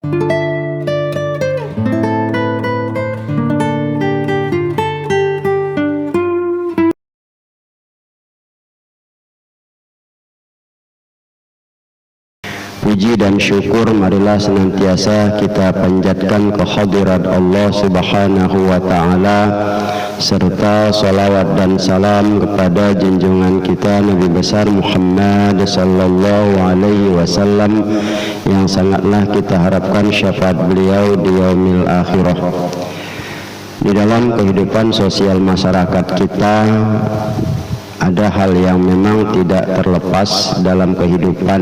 Puji dan syukur marilah senantiasa kita panjatkan kehadirat Allah Subhanahu wa Ta'ala, serta salawat dan salam kepada junjungan kita Nabi besar Muhammad sallallahu alaihi wasallam, yang sangatlah kita harapkan syafaat beliau di yaumil akhirah. Di dalam kehidupan sosial masyarakat kita ada hal yang memang tidak terlepas dalam kehidupan.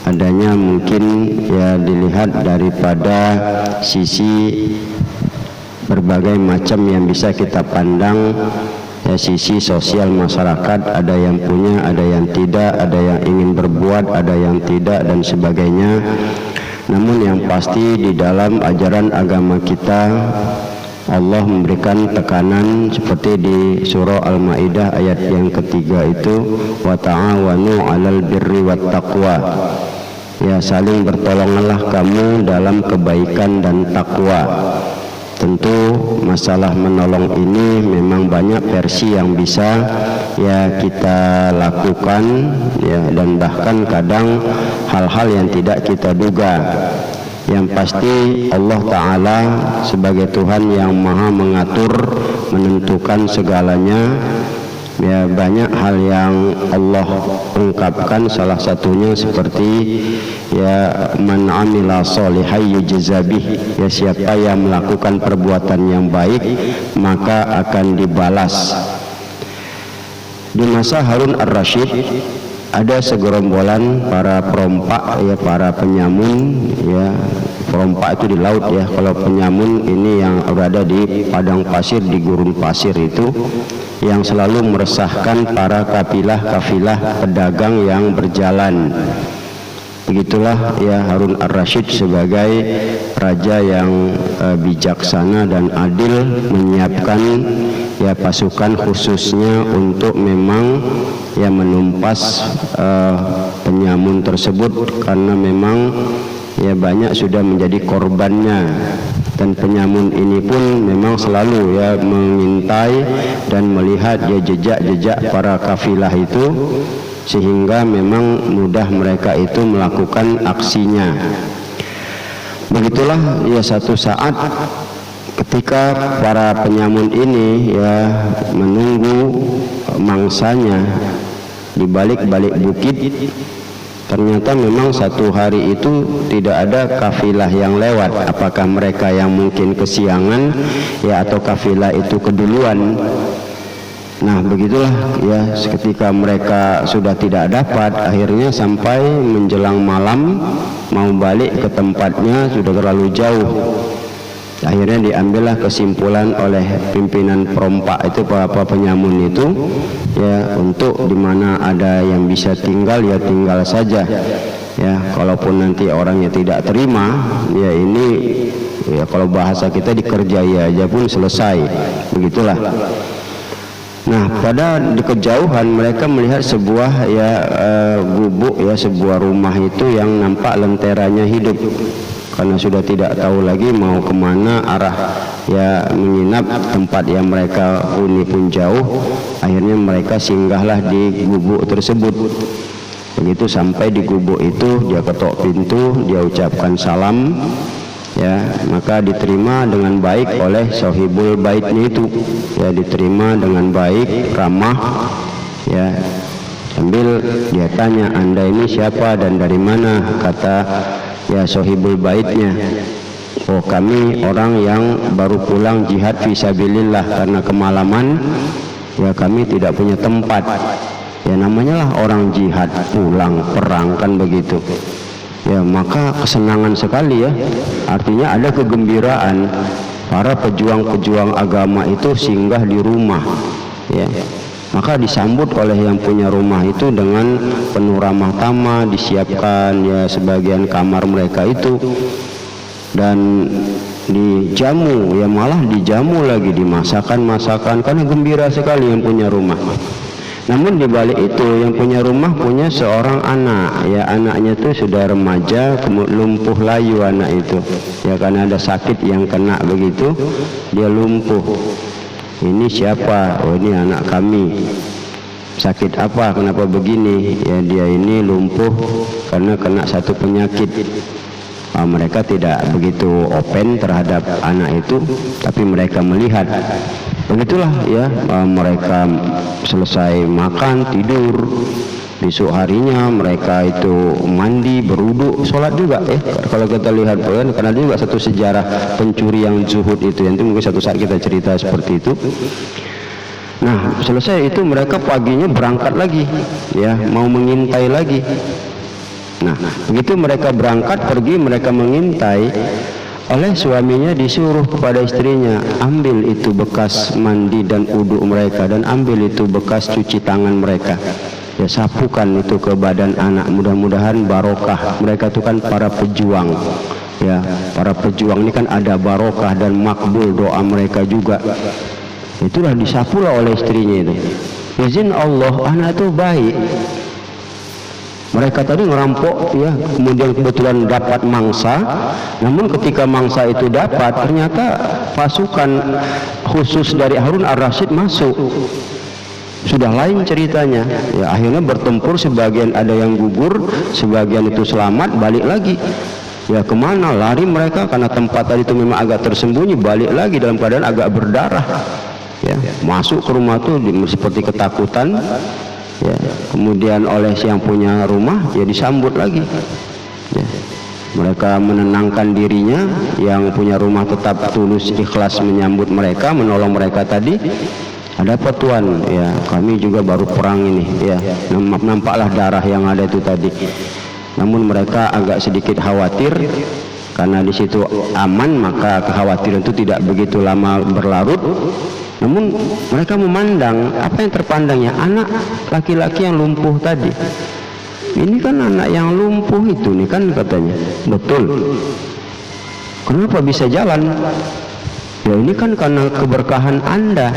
Adanya mungkin ya dilihat daripada sisi berbagai macam yang bisa kita pandang, ya sisi sosial masyarakat, ada yang punya, ada yang tidak, ada yang ingin berbuat, ada yang tidak, dan sebagainya. Namun yang pasti di dalam ajaran agama kita, Allah memberikan tekanan seperti di surah Al-Maidah ayat yang ketiga itu, wa ta'awanu 'alal birri wat taqwa. Ya, saling bertolonganlah kamu dalam kebaikan dan takwa. Tentu masalah menolong ini memang banyak versi yang bisa ya kita lakukan, ya, dan bahkan kadang hal-hal yang tidak kita duga. Yang pasti Allah Ta'ala sebagai Tuhan yang maha mengatur, menentukan segalanya. Ya, banyak hal yang Allah ungkapkan, salah satunya seperti ya man amila sholihan yujza bih, ya siapa yang melakukan perbuatan yang baik maka akan dibalas. Di masa Harun ar-Rasyid ada segerombolan para perompak, ya para penyamun, ya perompak itu di laut, ya kalau penyamun ini yang berada di padang pasir, di gurun pasir itu, yang selalu meresahkan para kafilah-kafilah pedagang yang berjalan. Begitulah ya Harun ar-Rasyid sebagai raja yang bijaksana dan adil menyiapkan ya pasukan khususnya untuk memang ya menumpas penyamun tersebut, karena memang ya banyak sudah menjadi korbannya. Dan penyamun ini pun memang selalu ya mengintai dan melihat ya jejak-jejak para kafilah itu, sehingga memang mudah mereka itu melakukan aksinya. Begitulah ya satu saat ketika para penyamun ini ya menunggu mangsanya di balik-balik bukit, ternyata memang satu hari itu tidak ada kafilah yang lewat. Apakah mereka yang mungkin kesiangan ya, atau kafilah itu keduluan? Nah begitulah ya, ketika mereka sudah tidak dapat, akhirnya sampai menjelang malam mau balik ke tempatnya sudah terlalu jauh. Akhirnya diambillah kesimpulan oleh pimpinan perompak itu, para penyamun itu, ya untuk di mana ada yang bisa tinggal ya tinggal saja. Ya kalaupun nanti orangnya tidak terima, ya ini ya kalau bahasa kita dikerjai aja pun selesai. Begitulah. Nah pada di kejauhan mereka melihat sebuah ya gubuk, ya sebuah rumah itu yang nampak lenteranya hidup. Karena sudah tidak tahu lagi mau kemana arah ya menginap, tempat yang mereka huni pun jauh. Akhirnya mereka singgahlah di gubuk tersebut. Begitu sampai di gubuk itu, dia ketok pintu, dia ucapkan salam, ya maka diterima dengan baik oleh sahibul baitnya itu, ya diterima dengan baik, ramah, ya sambil dia tanya, anda ini siapa dan dari mana? Kata ya sahibul baitnya, oh kami orang yang baru pulang jihad fisabilillah, karena kemalaman ya kami tidak punya tempat. Ya namanya lah orang jihad pulang perang kan begitu. Ya maka kesenangan sekali ya, artinya ada kegembiraan. Para pejuang-pejuang agama itu singgah di rumah, ya maka disambut oleh yang punya rumah itu dengan penuh ramah tamah, disiapkan ya sebagian kamar mereka itu, dan dijamu, ya malah dijamu lagi, dimasakan-masakan, karena gembira sekali yang punya rumah. Namun di balik itu yang punya rumah punya seorang anak, ya anaknya itu sudah remaja, lumpuh layu anak itu, ya karena ada sakit yang kena begitu, dia lumpuh. Ini siapa? Oh ini anak kami. Sakit apa? Kenapa begini? Ya dia ini lumpuh karena kena satu penyakit. Mereka tidak begitu open terhadap anak itu, tapi mereka melihat. Begitulah ya, mereka selesai makan, tidur, besok harinya mereka itu mandi, berwudu, sholat juga ya. Kalau kita lihat karena juga satu sejarah pencuri yang zuhud itu, yang itu mungkin satu saat kita cerita seperti itu. Nah selesai itu mereka paginya berangkat lagi ya, mau mengintai lagi. Nah begitu mereka berangkat pergi, mereka mengintai. Oleh suaminya disuruh kepada istrinya, ambil itu bekas mandi dan wudu mereka, dan ambil itu bekas cuci tangan mereka, ya sapukan itu ke badan anak, mudah-mudahan barokah. Mereka itu kan para pejuang, ya para pejuang ini kan ada barokah dan makbul doa mereka juga. Itulah disapulah oleh istrinya itu. Izin Allah, anak itu baik. Mereka tadi ngerampok ya, kemudian kebetulan dapat mangsa. Namun ketika mangsa itu dapat, ternyata pasukan khusus dari Harun ar-Rasyid masuk. Sudah lain ceritanya. Ya akhirnya bertempur, sebagian ada yang gugur, sebagian itu selamat, balik lagi. Ya kemana lari mereka, karena tempat tadi itu memang agak tersembunyi, balik lagi dalam keadaan agak berdarah. Ya masuk ke rumah itu seperti ketakutan. Ya, kemudian oleh si yang punya rumah ya disambut lagi ya. Mereka menenangkan dirinya, yang punya rumah tetap tulus ikhlas menyambut mereka, menolong mereka tadi. Ada apa tuan? Ya kami juga baru perang ini ya, nampaklah darah yang ada itu tadi. Namun mereka agak sedikit khawatir karena di situ aman, maka kekhawatiran itu tidak begitu lama berlarut. Namun mereka memandang, apa yang terpandangnya? Anak laki-laki yang lumpuh tadi. Ini kan anak yang lumpuh itu nih kan katanya. Betul. Kenapa bisa jalan? Ya ini kan karena keberkahan Anda.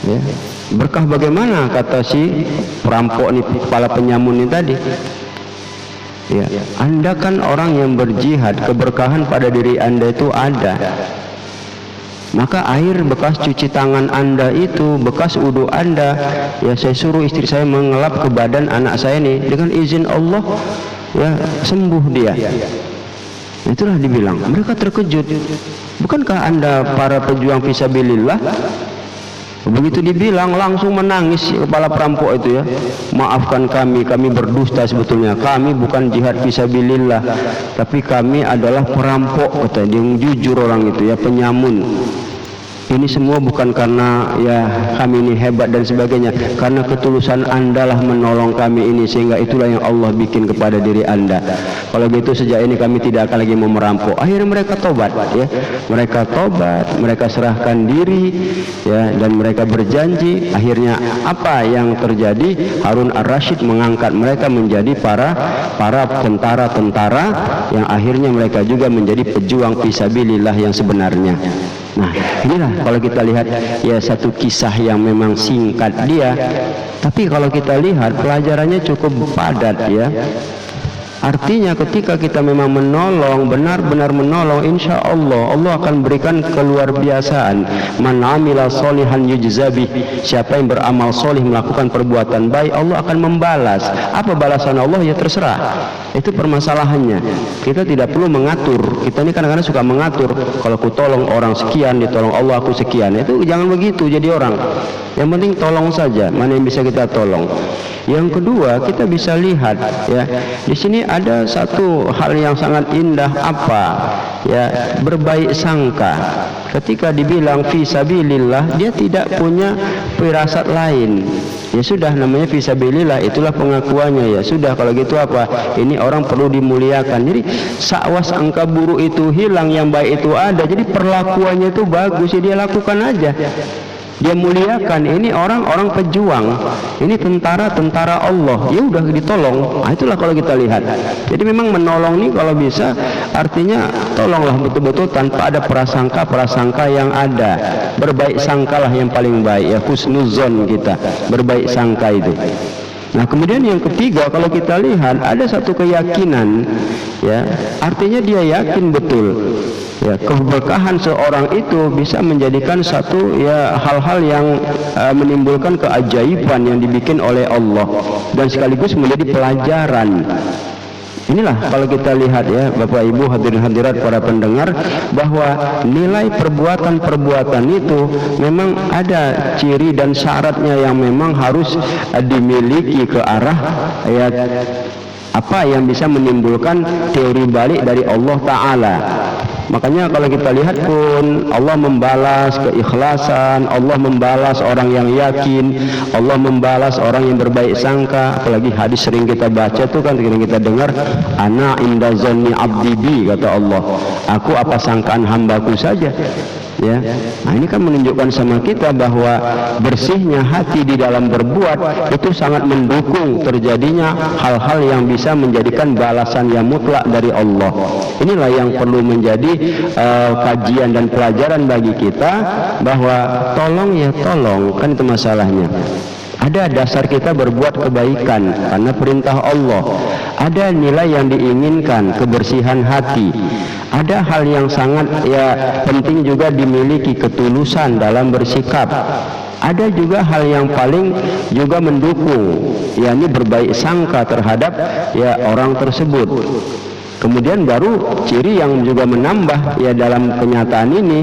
Ya. Berkah bagaimana kata si perampok nih, kepala penyamun ini tadi. Ya, Anda kan orang yang berjihad, keberkahan pada diri Anda itu ada. Maka air bekas cuci tangan Anda itu, bekas wudu Anda, ya saya suruh istri saya mengelap ke badan anak saya nih, dengan izin Allah ya sembuh dia. Itulah dibilang. Mereka terkejut. Bukankah Anda para pejuang fisabilillah? Begitu dibilang langsung menangis kepala perampok itu ya. Maafkan kami berdusta sebetulnya. Kami bukan jihad fisabilillah, tapi kami adalah perampok, kata dia, yang jujur orang itu ya, penyamun. Ini semua bukan karena ya kami ini hebat dan sebagainya, karena ketulusan Anda lah menolong kami ini, sehingga itulah yang Allah bikin kepada diri Anda. Kalau gitu sejak ini kami tidak akan lagi mau merampok. Akhirnya mereka tobat ya. Mereka tobat, mereka serahkan diri ya, dan mereka berjanji. Akhirnya apa yang terjadi? Harun ar-Rasyid mengangkat mereka menjadi para tentara-tentara yang akhirnya mereka juga menjadi pejuang fisabilillah yang sebenarnya. Nah inilah kalau kita lihat ya satu kisah yang memang singkat dia, tapi kalau kita lihat pelajarannya cukup padat ya. Artinya ketika kita memang menolong, benar-benar menolong, insya Allah Allah akan berikan keluar biasaan. Man amila solihan yujzabih. Siapa yang beramal solih, melakukan perbuatan baik, Allah akan membalas. Apa balasan Allah? Ya terserah. Itu permasalahannya. Kita tidak perlu mengatur. Kita ini kadang-kadang suka mengatur. Kalau aku tolong orang sekian, ditolong Allah aku sekian. Itu jangan begitu jadi orang. Yang penting tolong saja. Mana yang bisa kita tolong. Yang kedua, kita bisa lihat ya, di sini ada satu hal yang sangat indah, apa ya, berbaik sangka. Ketika dibilang fisabilillah, dia tidak punya firasat lain. Ya sudah, namanya fisabilillah, itulah pengakuannya. Ya sudah, kalau gitu apa? Ini orang perlu dimuliakan. Jadi sakwas angka buruk itu hilang, yang baik itu ada. Jadi perlakuannya itu bagus, ya dia lakukan aja. dia muliakan. Ini orang-orang pejuang, ini tentara-tentara Allah, ya udah ditolong. Nah, itulah kalau kita lihat. Jadi memang menolong nih kalau bisa artinya tolonglah betul-betul tanpa ada prasangka yang ada. Berbaik sangkalah yang paling baik, ya husnuzon kita, berbaik sangka itu. Nah, kemudian yang ketiga, kalau kita lihat ada satu keyakinan, ya, artinya dia yakin betul, ya, keberkahan seorang itu bisa menjadikan satu, ya, hal-hal yang menimbulkan keajaiban yang dibikin oleh Allah dan sekaligus menjadi pelajaran. Inilah kalau kita lihat, ya Bapak Ibu hadirin hadirat para pendengar, bahwa nilai perbuatan-perbuatan itu memang ada ciri dan syaratnya yang memang harus dimiliki ke arah, ya, apa yang bisa menimbulkan teori balik dari Allah Ta'ala. Makanya kalau kita lihat pun Allah membalas keikhlasan, Allah membalas orang yang yakin, Allah membalas orang yang berbaik sangka. Apalagi hadis sering kita baca tuh kan, sering kita dengar, ana inda zanni abdi bi, kata Allah, aku apa sangkaan hambaku saja. Ya, nah ini kan menunjukkan sama kita bahwa bersihnya hati di dalam berbuat itu sangat mendukung terjadinya hal-hal yang bisa menjadikan balasan yang mutlak dari Allah. Inilah yang perlu menjadi kajian dan pelajaran bagi kita, bahwa tolong ya tolong, kan itu masalahnya. Ada dasar kita berbuat kebaikan karena perintah Allah. Ada nilai yang diinginkan, kebersihan hati. Ada hal yang sangat, ya, penting juga dimiliki, ketulusan dalam bersikap. Ada juga hal yang paling juga mendukung, yakni berbaik sangka terhadap, ya, orang tersebut. Kemudian baru ciri yang juga menambah, ya, dalam kenyataan ini,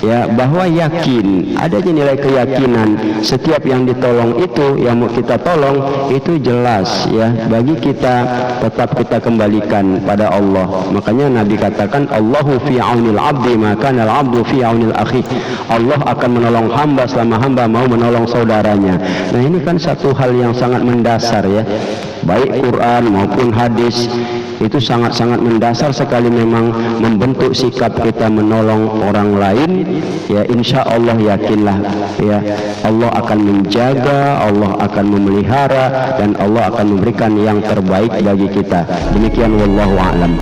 ya, bahwa yakin, adanya nilai keyakinan setiap yang ditolong itu, yang mau kita tolong itu jelas, ya, bagi kita tetap kita kembalikan pada Allah. Makanya Nabi katakan, Allahu fi aunil abdi maka al abdu fi aunil akhi. Allah akan menolong hamba selama hamba mau menolong saudaranya. Nah, ini kan satu hal yang sangat mendasar, ya, baik Quran maupun hadis itu sangat-sangat mendasar sekali, memang membentuk sikap kita menolong orang lain. Ya, insya Allah yakinlah, ya, Allah akan menjaga, Allah akan memelihara, dan Allah akan memberikan yang terbaik bagi kita. Demikian, wallahu a'lam.